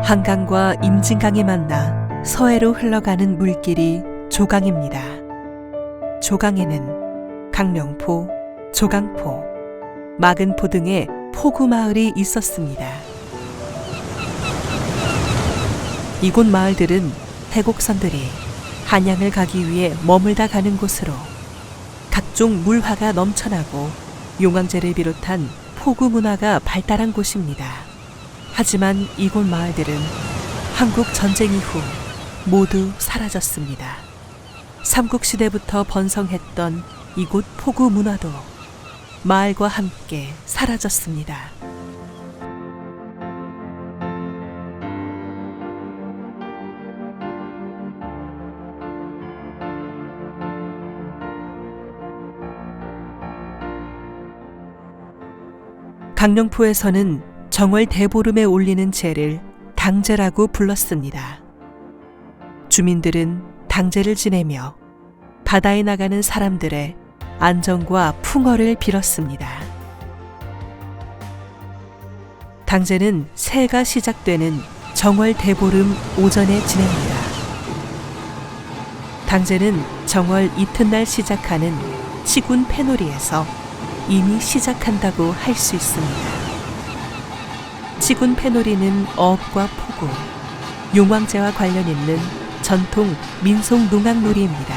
한강과 임진강이 만나 서해로 흘러가는 물길이 조강입니다. 조강에는 강령포, 조강포, 마근포 등의 포구 마을이 있었습니다. 이곳 마을들은 태곡선들이 한양을 가기 위해 머물다 가는 곳으로 각종 물화가 넘쳐나고 용왕제를 비롯한 포구 문화가 발달한 곳입니다. 하지만 이곳 마을들은 한국 전쟁 이후 모두 사라졌습니다. 삼국시대부터 번성했던 이곳 포구 문화도 마을과 함께 사라졌습니다. 강령포에서는 정월 대보름에 올리는 제를 당제라고 불렀습니다. 주민들은 당제를 지내며 바다에 나가는 사람들의 안전과 풍어를 빌었습니다. 당제는 새해가 시작되는 정월 대보름 오전에 지냅니다. 당제는 정월 이튿날 시작하는 치군 패놀이에서 이미 시작한다고 할 수 있습니다. 치군 패놀이는 어업과 포구, 용왕제와 관련 있는 전통 민속 농악놀이입니다.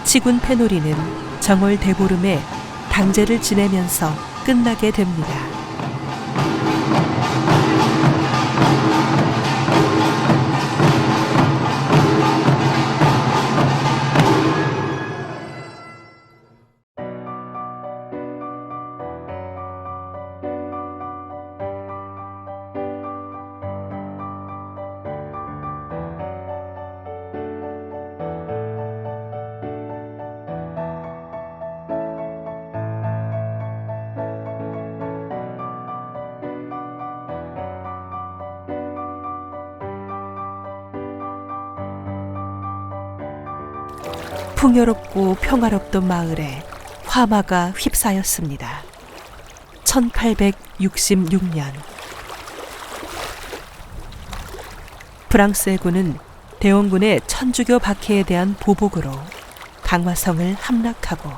치군 패놀이는 정월 대보름에 당제를 지내면서 끝나게 됩니다. 풍요롭고 평화롭던 마을에 화마가 휩싸였습니다. 1866년 프랑스 해군은 대원군의 천주교 박해에 대한 보복으로 강화성을 함락하고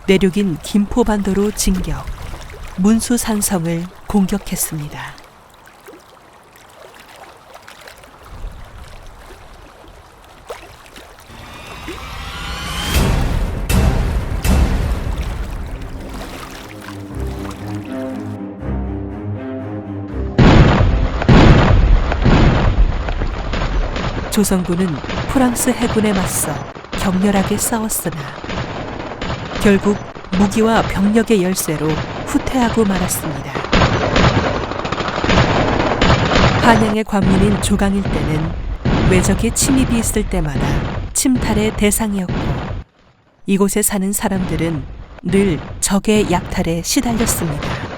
내륙인 김포반도로 진격, 문수산성을 공격했습니다. 조선군은 프랑스 해군에 맞서 격렬하게 싸웠으나 결국 무기와 병력의 열세로 후퇴하고 말았습니다. 한양의 관민인 조강일 때는 외적의 침입이 있을 때마다 침탈의 대상이었고 이곳에 사는 사람들은 늘 적의 약탈에 시달렸습니다.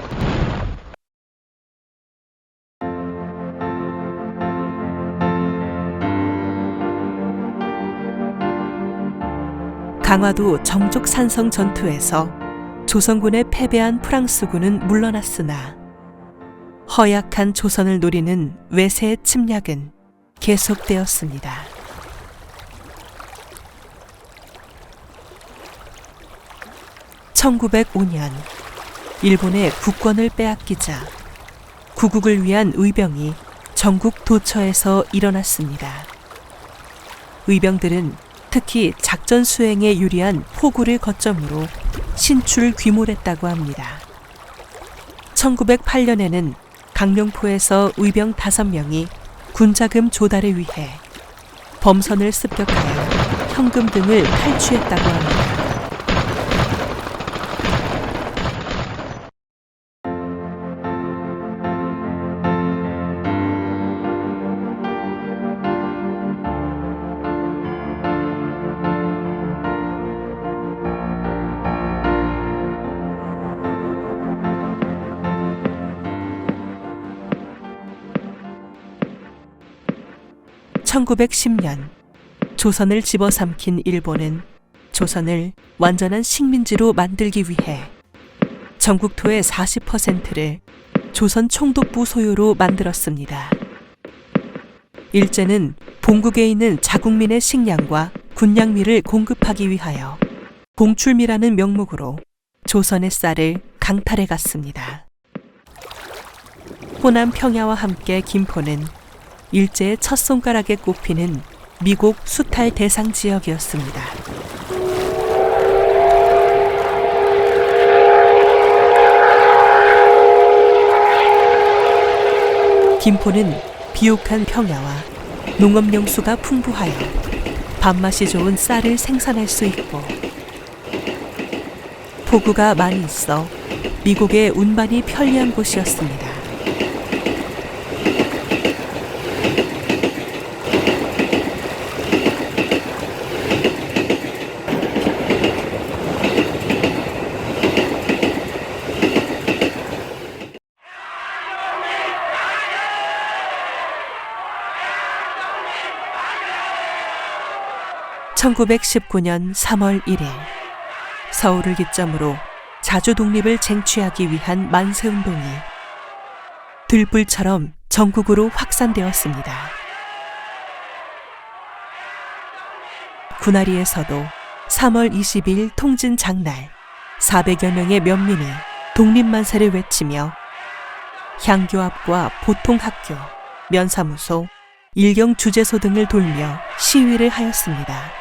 강화도 정족산성 전투에서 조선군에 패배한 프랑스군은 물러났으나 허약한 조선을 노리는 외세의 침략은 계속되었습니다. (1905년) 일본의 국권을 빼앗기자 구국을 위한 의병이 전국 도처에서 일어났습니다. 의병들은 특히 작전 수행에 유리한 포구를 거점으로 신출을 귀몰했다고 합니다. 1908년에는 강령포에서 의병 5명이 군자금 조달을 위해 범선을 습격하여 현금 등을 탈취했다고 합니다. (1910년) 조선을 집어삼킨 일본은 조선을 완전한 식민지로 만들기 위해 전국토의 40%를 조선 총독부 소유로 만들었습니다. 일제는 본국에 있는 자국민의 식량과 군량미를 공급하기 위하여 공출미라는 명목으로 조선의 쌀을 강탈해 갔습니다. 호남 평야와 함께 김포는 일제의 첫 손가락에 꼽히는 미국 수탈 대상 지역이었습니다. 김포는 비옥한 평야와 농업용수가 풍부하여 밥맛이 좋은 쌀을 생산할 수 있고 포구가 많이 있어 미국의 운반이 편리한 곳이었습니다. (1919년 3월 1일) 서울을 기점으로 자주 독립을 쟁취하기 위한 만세운동이 들불처럼 전국으로 확산되었습니다. 군화리에서도 3월 20일 통진 장날 400여 명의 면민이 독립만세를 외치며 향교 앞과 보통학교, 면사무소, 일경주재소 등을 돌며 시위를 하였습니다.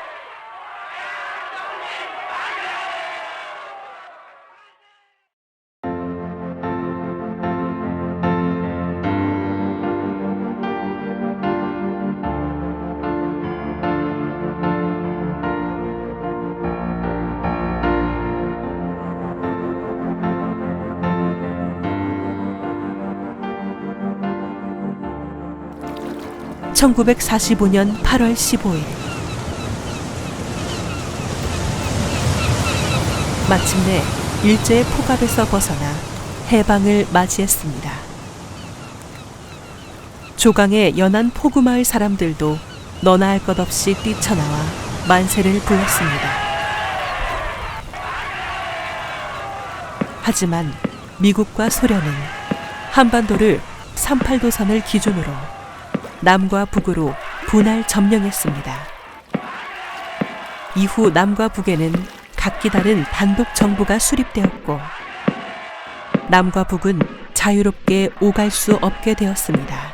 (1945년 8월 15일) 마침내 일제의 폭압에서 벗어나 해방을 맞이했습니다. 조강의 연안 포구마을 사람들도 너나 할 것 없이 뛰쳐나와 만세를 불렀습니다. 하지만 미국과 소련은 한반도를 38도선을 기준으로 남과 북으로 분할 점령했습니다. 이후 남과 북에는 각기 다른 단독 정부가 수립되었고 남과 북은 자유롭게 오갈 수 없게 되었습니다.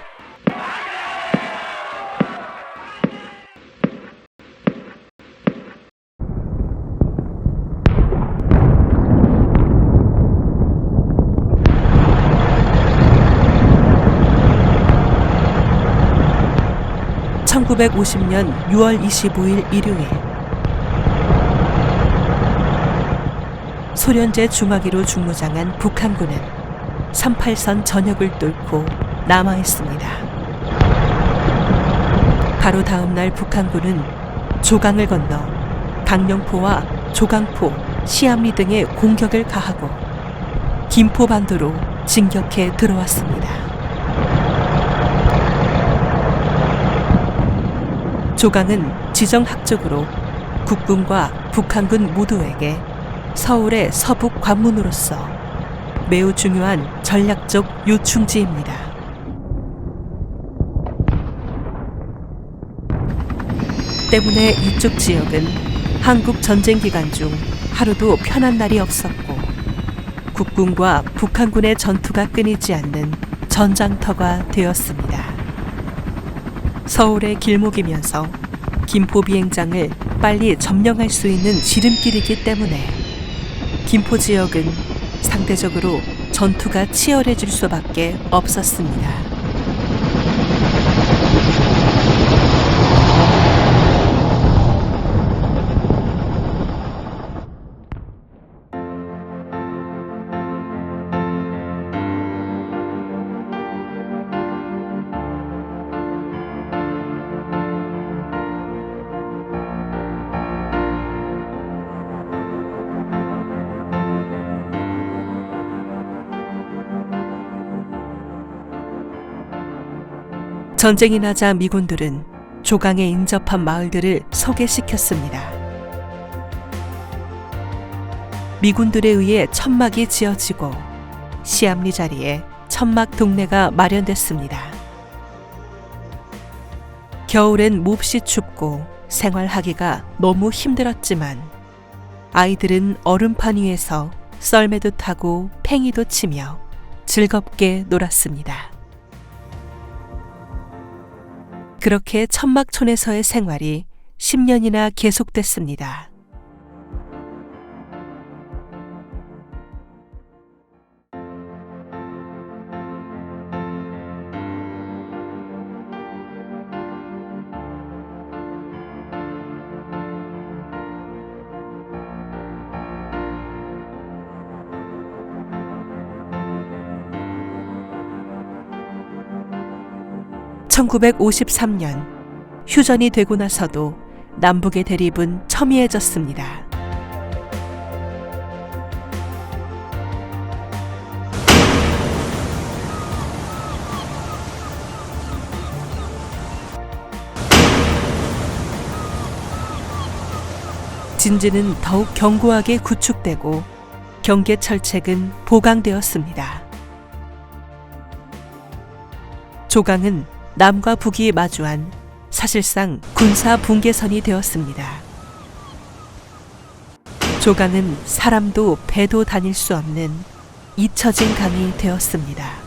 (1950년 6월 25일) 일요일 소련제 중화기로 중무장한 북한군은 38선 전역을 뚫고 남하했습니다. 바로 다음 날 북한군은 조강을 건너 강령포와 조강포, 시암리 등의 공격을 가하고 김포반도로 진격해 들어왔습니다. 조강은 지정학적으로 국군과 북한군 모두에게 서울의 서북 관문으로서 매우 중요한 전략적 요충지입니다. 때문에 이쪽 지역은 한국 전쟁 기간 중 하루도 편한 날이 없었고 국군과 북한군의 전투가 끊이지 않는 전장터가 되었습니다. 서울의 길목이면서 김포 비행장을 빨리 점령할 수 있는 지름길이기 때문에 김포 지역은 상대적으로 전투가 치열해질 수밖에 없었습니다. 전쟁이 나자 미군들은 조강에 인접한 마을들을 소개시켰습니다. 미군들에 의해 천막이 지어지고 시암리 자리에 천막 동네가 마련됐습니다. 겨울엔 몹시 춥고 생활하기가 너무 힘들었지만 아이들은 얼음판 위에서 썰매도 타고 팽이도 치며 즐겁게 놀았습니다. 그렇게 천막촌에서의 생활이 10년이나 계속됐습니다. (1953년) 휴전이 되고 나서도 남북의 대립은 첨예해졌습니다. 진지는 더욱 견고하게 구축되고 경계 철책은 보강되었습니다. 조강은 남과 북이 마주한 사실상 군사 분계선이 되었습니다. 조강은 사람도 배도 다닐 수 없는 잊혀진 강이 되었습니다.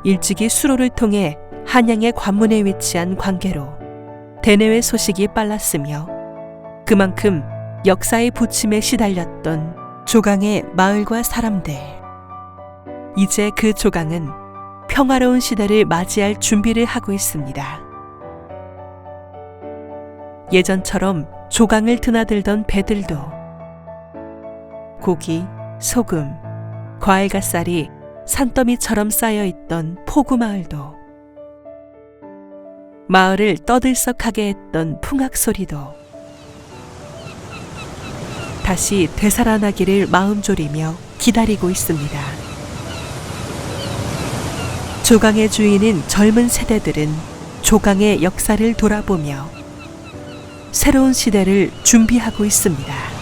일찍이 수로를 통해 한양의 관문에 위치한 관계로 대내외 소식이 빨랐으며 그만큼 역사의 부침에 시달렸던 조강의 마을과 사람들. 이제 그 조강은 평화로운 시대를 맞이할 준비를 하고 있습니다. 예전처럼 조강을 드나들던 배들도 고기, 소금, 과일갓살이 산더미처럼 쌓여있던 포구마을도 마을을 떠들썩하게 했던 풍악소리도 다시 되살아나기를 마음졸이며 기다리고 있습니다. 조강의 주인인 젊은 세대들은 조강의 역사를 돌아보며 새로운 시대를 준비하고 있습니다.